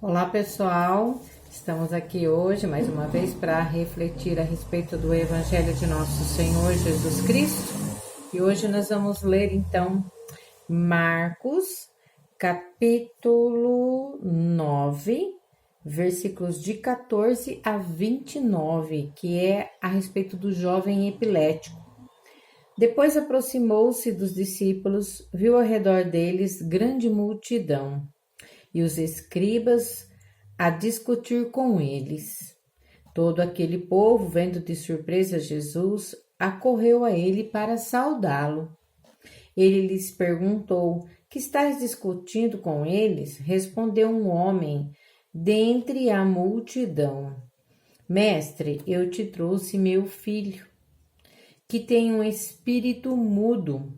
Olá pessoal, estamos aqui hoje mais uma vez para refletir a respeito do Evangelho de Nosso Senhor Jesus Cristo. E hoje nós vamos ler então Marcos, capítulo 9, versículos de 14 a 29, que é a respeito do jovem epilético. Depois aproximou-se dos discípulos, viu ao redor deles grande multidão e os escribas a discutir com eles. Todo aquele povo, vendo de surpresa Jesus, acorreu a ele para saudá-lo. Ele lhes perguntou: Que estáis discutindo com eles? Respondeu um homem dentre a multidão: Mestre, eu te trouxe meu filho, que tem um espírito mudo.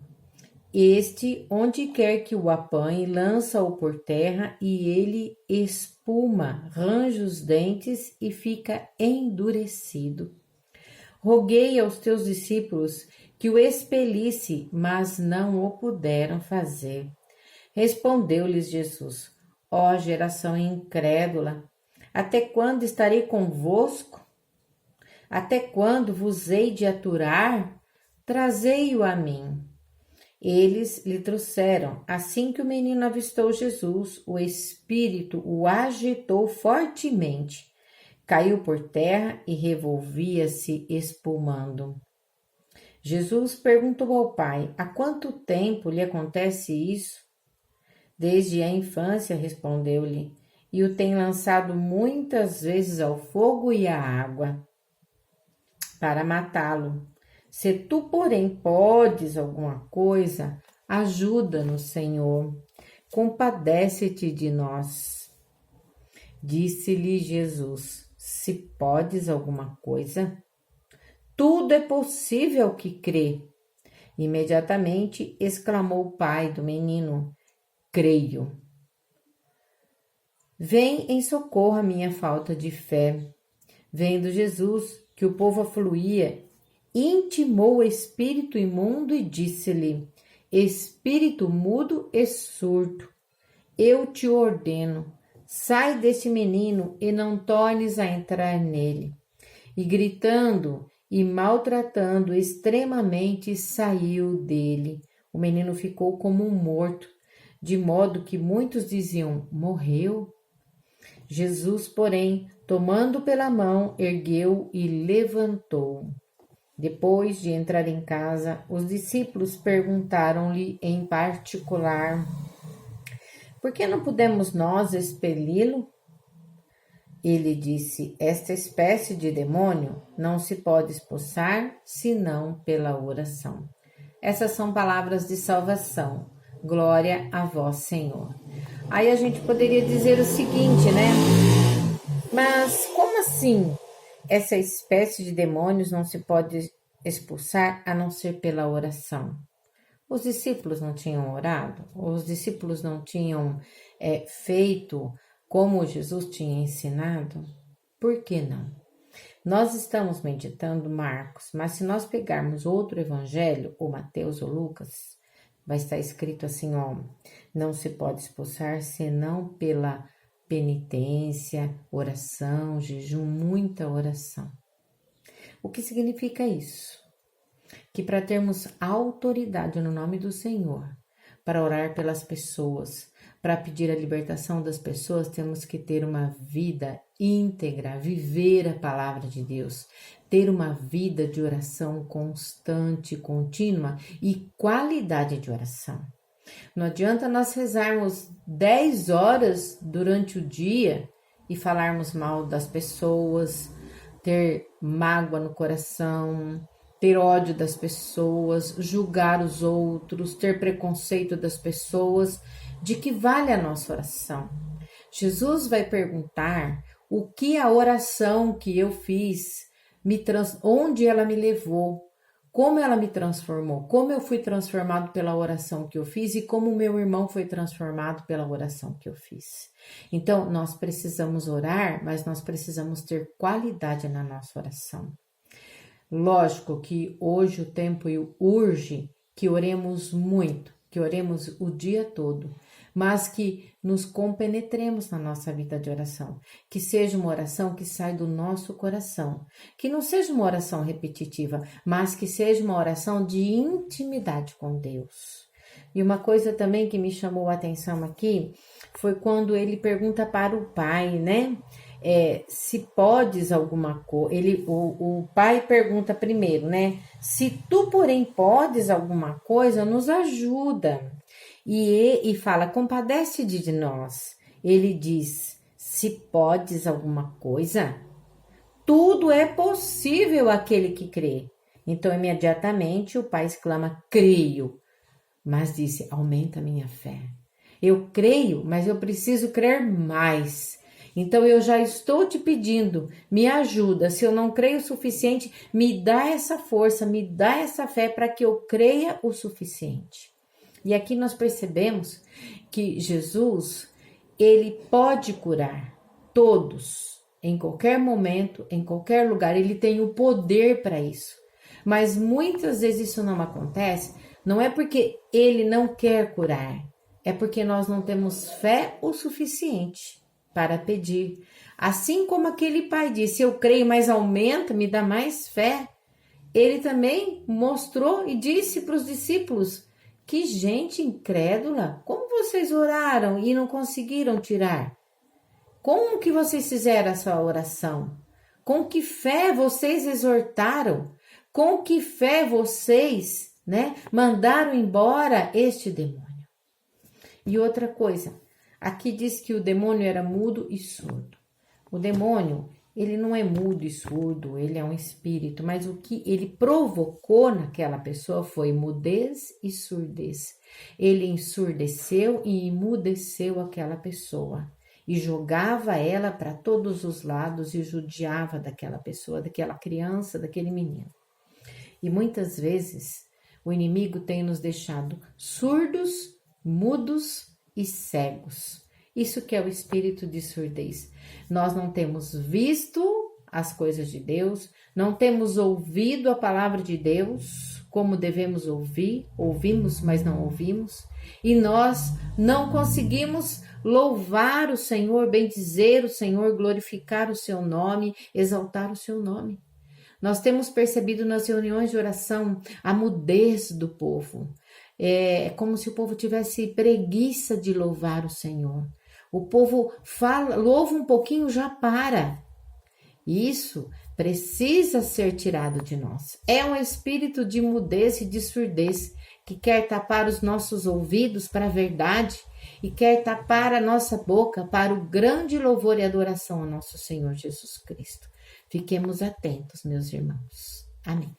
Este, onde quer que o apanhe, lança-o por terra e ele espuma, range os dentes e fica endurecido. Roguei aos teus discípulos que o expelisse, mas não o puderam fazer. Respondeu-lhes Jesus: Ó geração incrédula, até quando estarei convosco? Até quando vos hei de aturar? Trazei-o a mim. Eles lhe trouxeram. Assim que o menino avistou Jesus, o espírito o agitou fortemente. Caiu por terra e revolvia-se espumando. Jesus perguntou ao pai: Há quanto tempo lhe acontece isso? Desde a infância, respondeu-lhe, e o tem lançado muitas vezes ao fogo e à água para matá-lo. Se tu, porém, podes alguma coisa, ajuda-nos, Senhor. Compadece-te de nós. Disse-lhe Jesus: Se podes alguma coisa, tudo é possível ao que crê. Imediatamente exclamou o pai do menino: Creio. Vem em socorro à minha falta de fé. Vendo Jesus que o povo afluía, intimou o espírito imundo e disse-lhe: Espírito mudo e surdo, eu te ordeno, sai desse menino e não tornes a entrar nele. E gritando e maltratando extremamente, saiu dele. O menino ficou como um morto, de modo que muitos diziam: Morreu? Jesus, porém, tomando pela mão, ergueu e levantou. Depois de entrar em casa, os discípulos perguntaram-lhe em particular: Por que não pudemos nós expeli-lo? Ele disse: Esta espécie de demônio não se pode expulsar senão pela oração. Essas são palavras de salvação. Glória a vós, Senhor. Aí a gente poderia dizer o seguinte, né? Mas como assim? Essa espécie de demônios não se pode expulsar a não ser pela oração. Os discípulos não tinham orado? Os discípulos não tinham feito como Jesus tinha ensinado? Por que não? Nós estamos meditando Marcos, mas se nós pegarmos outro evangelho, ou Mateus ou Lucas, vai estar escrito assim, ó, não se pode expulsar senão pela penitência, oração, jejum, muita oração. O que significa isso? Que para termos autoridade no nome do Senhor, para orar pelas pessoas, para pedir a libertação das pessoas, temos que ter uma vida íntegra, viver a palavra de Deus, ter uma vida de oração constante, contínua e qualidade de oração. Não adianta nós rezarmos 10 horas durante o dia e falarmos mal das pessoas, ter mágoa no coração, ter ódio das pessoas, julgar os outros, ter preconceito das pessoas. De que vale a nossa oração? Jesus vai perguntar o que a oração que eu fiz, onde ela me levou, como ela me transformou, como eu fui transformado pela oração que eu fiz e como meu irmão foi transformado pela oração que eu fiz. Então, nós precisamos orar, mas nós precisamos ter qualidade na nossa oração. Lógico que hoje o tempo urge que oremos muito, que oremos o dia todo, mas que nos compenetremos na nossa vida de oração, que seja uma oração que sai do nosso coração, que não seja uma oração repetitiva, mas que seja uma oração de intimidade com Deus. E uma coisa também que me chamou a atenção aqui foi quando ele pergunta para o pai, né? Se podes alguma coisa. O pai pergunta primeiro, né? Se tu, porém, podes alguma coisa, nos ajuda. E fala, compadece-te de nós. Ele diz, se podes alguma coisa, tudo é possível àquele que crê. Então, imediatamente, o pai exclama, creio. Mas disse, aumenta a minha fé. Eu creio, mas eu preciso crer mais. Então eu já estou te pedindo, me ajuda. Se eu não creio o suficiente, me dá essa força, me dá essa fé para que eu creia o suficiente. E aqui nós percebemos que Jesus, ele pode curar todos, em qualquer momento, em qualquer lugar. Ele tem o poder para isso. Mas muitas vezes isso não acontece, não é porque ele não quer curar, é porque nós não temos fé o suficiente para pedir. Assim como aquele pai disse, eu creio, mas aumenta, me dá mais fé. Ele também mostrou e disse para os discípulos, que gente incrédula, como vocês oraram e não conseguiram tirar? Como que vocês fizeram essa oração? Com que fé vocês exortaram? Com que fé vocês, mandaram embora este demônio? E outra coisa, aqui diz que o demônio era mudo e surdo. O demônio, ele não é mudo e surdo, ele é um espírito, mas o que ele provocou naquela pessoa foi mudez e surdez. Ele ensurdeceu e emudeceu aquela pessoa e jogava ela para todos os lados e judiava daquela pessoa, daquela criança, daquele menino. E muitas vezes o inimigo tem nos deixado surdos, mudos e cegos. Isso que é o espírito de surdez. Nós não temos visto as coisas de Deus, não temos ouvido a palavra de Deus como devemos ouvir, ouvimos, mas não ouvimos, e nós não conseguimos louvar o Senhor, bendizer o Senhor, glorificar o seu nome, exaltar o seu nome. Nós temos percebido nas reuniões de oração a mudez do povo. É como se o povo tivesse preguiça de louvar o Senhor. O povo fala, louva um pouquinho, já para. Isso precisa ser tirado de nós. É um espírito de mudez e de surdez que quer tapar os nossos ouvidos para a verdade e quer tapar a nossa boca para o grande louvor e adoração ao nosso Senhor Jesus Cristo. Fiquemos atentos, meus irmãos. Amém.